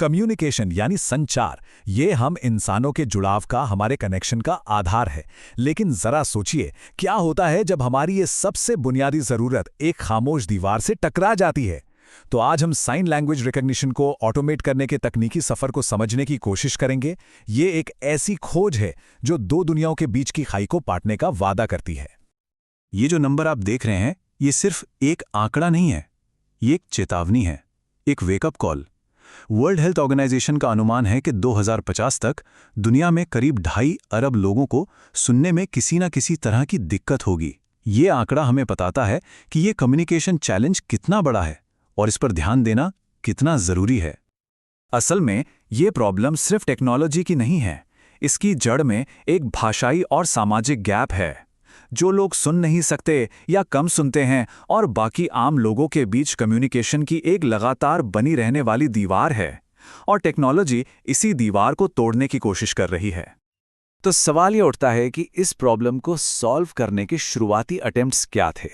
Communication यानी संचार, ये हम इंसानों के जुड़ाव का, हमारे कनेक्शन का आधार है। लेकिन जरा सोचिए, क्या होता है जब हमारी ये सबसे बुनियादी जरूरत एक खामोश दीवार से टकरा जाती है? तो आज हम साइन लैंग्वेज रिकॉग्निशन को ऑटोमेट करने के तकनीकी सफर को समझने की कोशिश करेंगे। ये एक ऐसी खोज है जो दो दुनियाओं के बीच की खाई को पाटने का वादा करती है। ये जो नंबर आप देख रहे हैं, ये सिर्फ एक आंकड़ा नहीं है, ये एक चेतावनी है, एक wake up call. World health organization का अनुमान है कि 2050 तक दुनिया में करीब 2.5 अरब लोगों को सुनने में किसी न किसी तरह की दिक्कत होगी। ये आंकड़ा हमें बताता है कि ये कम्युनिकेशन चैलेंज कितना बड़ा है और इस पर ध्यान देना कितना जरूरी है। असल में ये प्रॉब्लम सिर्फ टेक्नोलॉजी की नहीं है, इसकी जड़ में एक भाषाई और सामाजिक गैप है। जो लोग सुन नहीं सकते या कम सुनते हैं और बाकी आम लोगों के बीच कम्युनिकेशन की एक लगातार बनी रहने वाली दीवार है, और टेक्नोलॉजी इसी दीवार को तोड़ने की कोशिश कर रही है। तो सवाल ये उठता है कि इस प्रॉब्लम को सॉल्व करने के शुरुआती अटेम्प्ट्स क्या थे।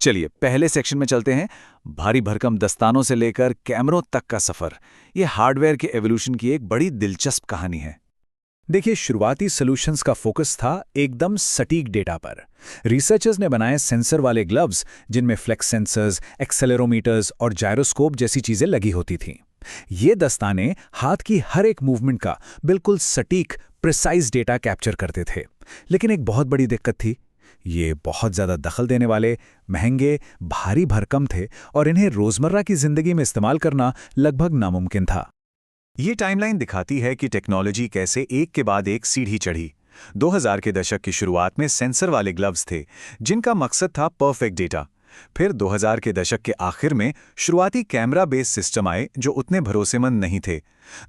चलिए पहले सेक्शन में चलते हैं। भारी भरकम दस्तानों से लेकर कैमरों तक का सफर, ये हार्डवेयर के एवोल्यूशन की एक बड़ी दिलचस्प कहानी है। देखिए, शुरुआती सॉल्यूशंस का फोकस था एकदम सटीक डेटा पर। रिसर्चर्स ने बनाए सेंसर वाले ग्लव्स जिनमें फ्लेक्स सेंसर्स, एक्सेलेरोमीटर्स और जायरोस्कोप जैसी चीजें लगी होती थीं। ये दस्ताने हाथ की हर एक मूवमेंट का बिल्कुल सटीक, प्रिसाइज डेटा कैप्चर करते थे। लेकिन एक बहुत बड़ी दिक्कत थी, ये बहुत ज़्यादा दखल देने वाले, महंगे, भारी भरकम थे और इन्हें रोज़मर्रा की ज़िंदगी में इस्तेमाल करना लगभग नामुमकिन था। ये टाइमलाइन दिखाती है कि टेक्नोलॉजी कैसे एक के बाद एक सीढ़ी चढ़ी। 2000 के दशक की शुरुआत में सेंसर वाले ग्लव्स थे जिनका मकसद था परफेक्ट डेटा। फिर 2000 के दशक के आखिर में शुरुआती कैमरा बेस्ड सिस्टम आए जो उतने भरोसेमंद नहीं थे।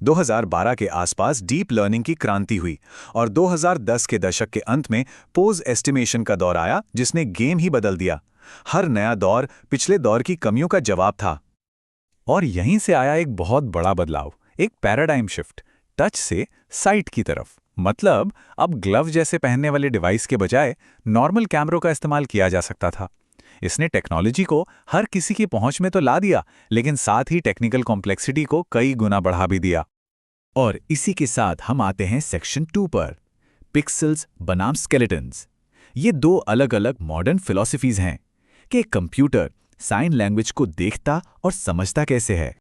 2012 के आसपास डीप लर्निंग की क्रांति हुई और 2010 के दशक के अंत में पोज एस्टिमेशन का दौर आया जिसने गेम ही बदल दिया। हर नया दौर पिछले दौर की कमियों का जवाब था। और यहीं से आया एक बहुत बड़ा बदलाव, एक पैराडाइम शिफ्ट, टच से साइट की तरफ। मतलब अब ग्लव जैसे पहनने वाले डिवाइस के बजाय नॉर्मल कैमरों का इस्तेमाल किया जा सकता था। इसने टेक्नोलॉजी को हर किसी की पहुंच में तो ला दिया, लेकिन साथ ही टेक्निकल कॉम्प्लेक्सिटी को कई गुना बढ़ा भी दिया। और इसी के साथ हम आते हैं सेक्शन 2 पर, पिक्सेल्स बनाम स्केलेटन्स। ये दो अलग अलग मॉडर्न फिलॉसफीज हैं कि कंप्यूटर साइन लैंग्वेज को देखता और समझता कैसे है।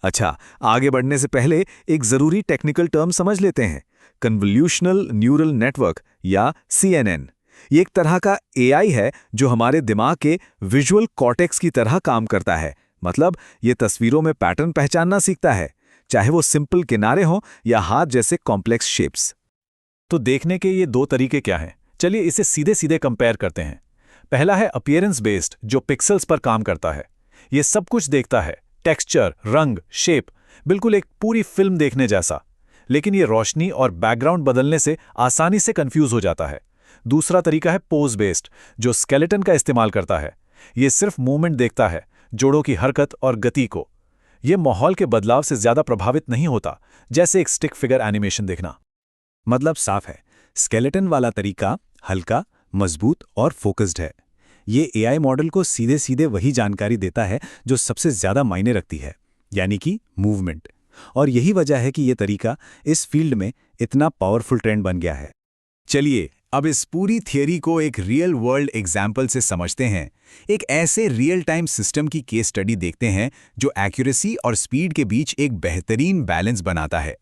अच्छा, आगे बढ़ने से पहले एक जरूरी टेक्निकल टर्म समझ लेते हैं, कन्वोल्यूशनल न्यूरल नेटवर्क या CNN। ये एक तरह का AI है जो हमारे दिमाग के विजुअल कॉर्टेक्स की तरह काम करता है। मतलब ये तस्वीरों में पैटर्न पहचानना सीखता है, चाहे वो सिंपल किनारे हों या हाथ जैसे कॉम्प्लेक्स शेप्स। तो देखने के ये दो तरीके क्या हैं? चलिए इसे सीधे सीधे कंपेयर करते हैं। पहला है अपीयरेंस बेस्ड, जो पिक्सेल्स पर काम करता है। ये सब कुछ देखता है, टेक्सचर, रंग, शेप, बिल्कुल एक पूरी फिल्म देखने जैसा। लेकिन ये रोशनी और बैकग्राउंड बदलने से आसानी से कंफ्यूज हो जाता है। दूसरा तरीका है पोज बेस्ड, जो स्केलेटन का इस्तेमाल करता है। ये सिर्फ मूवमेंट देखता है, जोड़ों की हरकत और गति को। ये माहौल के बदलाव से ज्यादा प्रभावित नहीं होता, जैसे एक स्टिक फिगर एनिमेशन देखना। मतलब साफ है, स्केलेटन वाला तरीका हल्का, मजबूत और फोकस्ड है। ये AI मॉडल को सीधे सीधे वही जानकारी देता है जो सबसे ज्यादा मायने रखती है, यानी कि मूवमेंट। और यही वजह है कि ये तरीका इस फील्ड में इतना पावरफुल ट्रेंड बन गया है। चलिए अब इस पूरी थियरी को एक रियल वर्ल्ड एग्जाम्पल से समझते हैं। एक ऐसे रियल टाइम सिस्टम की केस स्टडी देखते हैं जो एक्यूरेसी और स्पीड के बीच एक बेहतरीन बैलेंस बनाता है।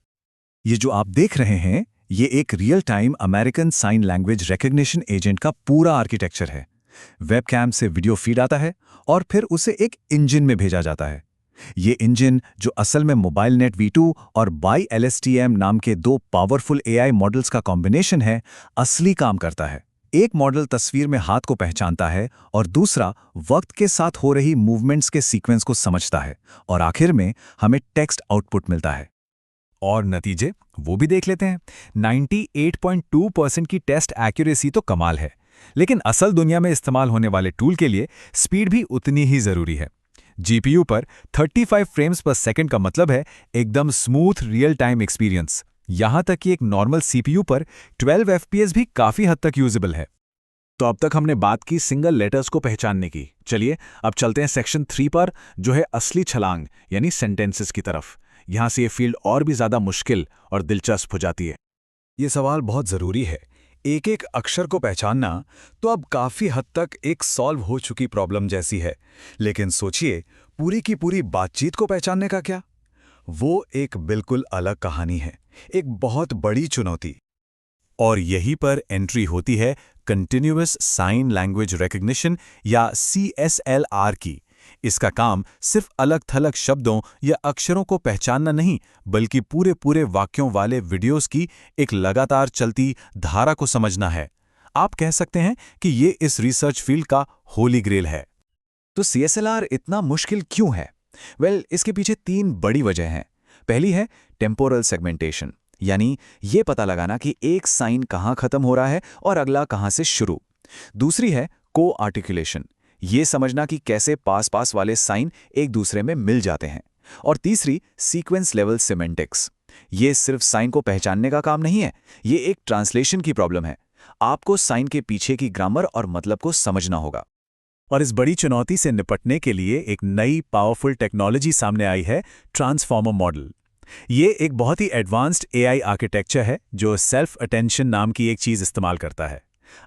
ये जो आप देख रहे हैं, ये एक real time American sign language recognition agent का पूरा आर्किटेक्चर है। वेबकैम से वीडियो फीड आता है और फिर उसे एक इंजन में भेजा जाता है। ये इंजन, जो असल में मोबाइल नेट V2 और BiLSTM नाम के दो पावरफुल AI मॉडल्स का कॉम्बिनेशन है, असली काम करता है। एक मॉडल तस्वीर में हाथ को पहचानता है और दूसरा वक्त के साथ हो रही मूवमेंट्स के सीक्वेंस को समझता है, और आखिर में हमें टेक्स्ट आउटपुट मिलता है। और नतीजे वो भी देख लेते हैं। 98.2% की टेस्ट एक्यूरेसी तो कमाल है, लेकिन असल दुनिया में इस्तेमाल होने वाले टूल के लिए स्पीड भी उतनी ही जरूरी है। GPU पर 35 फ्रेम्स पर सेकंड का मतलब है एकदम स्मूथ रियल टाइम एक्सपीरियंस। यहां तक कि एक नॉर्मल CPU पर 12 FPS भी काफी हद तक यूजेबल है। तो अब तक हमने बात की सिंगल लेटर्स को पहचानने की। चलिए अब चलते हैं सेक्शन 3 पर, जो है असली छलांग यानी सेंटेंसेस की तरफ। यहाँ से ये फील्ड और भी ज़्यादा मुश्किल और दिलचस्प हो जाती है। ये सवाल बहुत ज़रूरी है। एक एक अक्षर को पहचानना तो अब काफ़ी हद तक एक सॉल्व हो चुकी प्रॉब्लम जैसी है, लेकिन सोचिए पूरी की पूरी बातचीत को पहचानने का क्या? वो एक बिल्कुल अलग कहानी है, एक बहुत बड़ी चुनौती। और यहीं पर एंट्री होती है कंटिन्यूअस साइन लैंग्वेज रिकग्निशन या CSLR की। इसका काम सिर्फ अलग-थलग शब्दों या अक्षरों को पहचानना नहीं, बल्कि पूरे पूरे वाक्यों वाले वीडियोस की एक लगातार चलती धारा को समझना है। आप कह सकते हैं कि ये इस रिसर्च फील्ड का होली ग्रेल है। तो CSLR इतना मुश्किल क्यों है? इसके पीछे 3 बड़ी वजह हैं। पहली है टेम्पोरल सेगमेंटेशन, यानी ये पता लगाना कि एक साइन कहाँ खत्म हो रहा है और अगला कहाँ से शुरू। दूसरी है को-आर्टिकुलेशन, ये समझना कि कैसे पास-पास वाले साइन एक दूसरे में मिल जाते हैं। और तीसरी सीक्वेंस लेवल सिमेंटिक्स, ये सिर्फ साइन को पहचानने का काम नहीं है, ये एक ट्रांसलेशन की प्रॉब्लम है। आपको साइन के पीछे की ग्रामर और मतलब को समझना होगा। और इस बड़ी चुनौती से निपटने के लिए एक नई पावरफुल टेक्नोलॉजी सामने आई है, ट्रांसफॉर्मर मॉडल। ये एक बहुत ही एडवांस्ड AI आर्किटेक्चर है जो सेल्फ अटेंशन नाम की एक चीज इस्तेमाल करता है।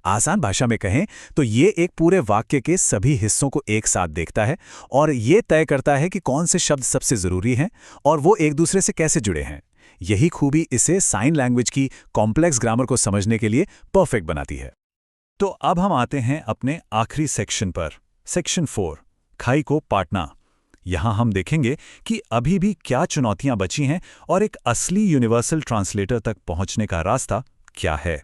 आसान भाषा में कहें तो ये एक पूरे वाक्य के सभी हिस्सों को एक साथ देखता है और ये तय करता है कि कौन से शब्द सबसे जरूरी हैं और वो एक दूसरे से कैसे जुड़े हैं। यही खूबी इसे साइन लैंग्वेज की कॉम्प्लेक्स ग्रामर को समझने के लिए परफेक्ट बनाती है। तो अब हम आते हैं अपने आखिरी सेक्शन पर, सेक्शन 4, खाई को पाटना। यहां हम देखेंगे कि अभी भी क्या चुनौतियां बची हैं और एक असली यूनिवर्सल ट्रांसलेटर तक पहुंचने का रास्ता क्या है।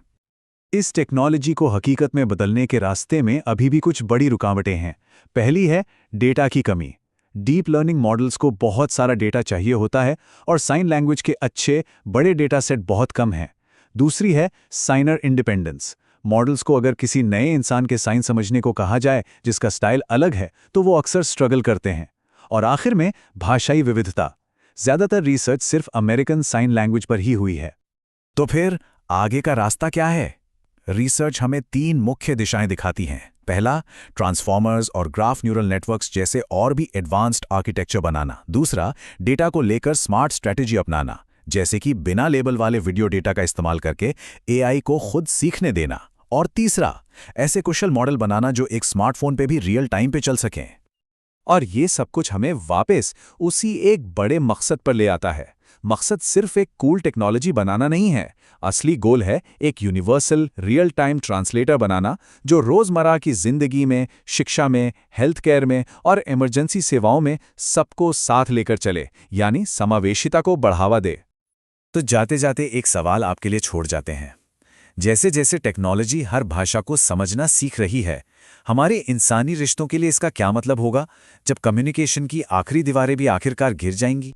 इस टेक्नोलॉजी को हकीकत में बदलने के रास्ते में अभी भी कुछ बड़ी रुकावटें हैं। पहली है डेटा की कमी। डीप लर्निंग मॉडल्स को बहुत सारा डेटा चाहिए होता है और साइन लैंग्वेज के अच्छे बड़े डेटा सेट बहुत कम हैं। दूसरी है साइनर इंडिपेंडेंस। मॉडल्स को अगर किसी नए इंसान के साइन समझने को कहा जाए जिसका स्टाइल अलग है तो वो अक्सर स्ट्रगल करते हैं। और आखिर में भाषाई विविधता। ज़्यादातर रिसर्च सिर्फ अमेरिकन साइन लैंग्वेज पर ही हुई है। तो फिर आगे का रास्ता क्या है? रिसर्च हमें 3 मुख्य दिशाएं दिखाती हैं। पहला, ट्रांसफॉर्मर्स और ग्राफ न्यूरल नेटवर्क्स जैसे और भी एडवांस्ड आर्किटेक्चर बनाना। दूसरा, डेटा को लेकर स्मार्ट स्ट्रैटेजी अपनाना, जैसे कि बिना लेबल वाले वीडियो डेटा का इस्तेमाल करके AI को खुद सीखने देना। और तीसरा, ऐसे कुशल मॉडल बनाना जो एक स्मार्टफोन पे भी रियल टाइम पे चल सकें। और ये सब कुछ हमें वापस उसी एक बड़े मकसद पर ले आता है। मकसद सिर्फ एक कूल टेक्नोलॉजी बनाना नहीं है, असली गोल है एक यूनिवर्सल रियल टाइम ट्रांसलेटर बनाना जो रोज़मर्रा की जिंदगी में, शिक्षा में, हेल्थ केयर में और इमरजेंसी सेवाओं में सबको साथ लेकर चले, यानी समावेशिता को बढ़ावा दे। तो जाते जाते एक सवाल आपके लिए छोड़ जाते हैं। जैसे जैसे टेक्नोलॉजी हर भाषा को समझना सीख रही है, हमारे इंसानी रिश्तों के लिए इसका क्या मतलब होगा जब कम्युनिकेशन की आखिरी दीवारें भी आखिरकार गिर जाएंगी?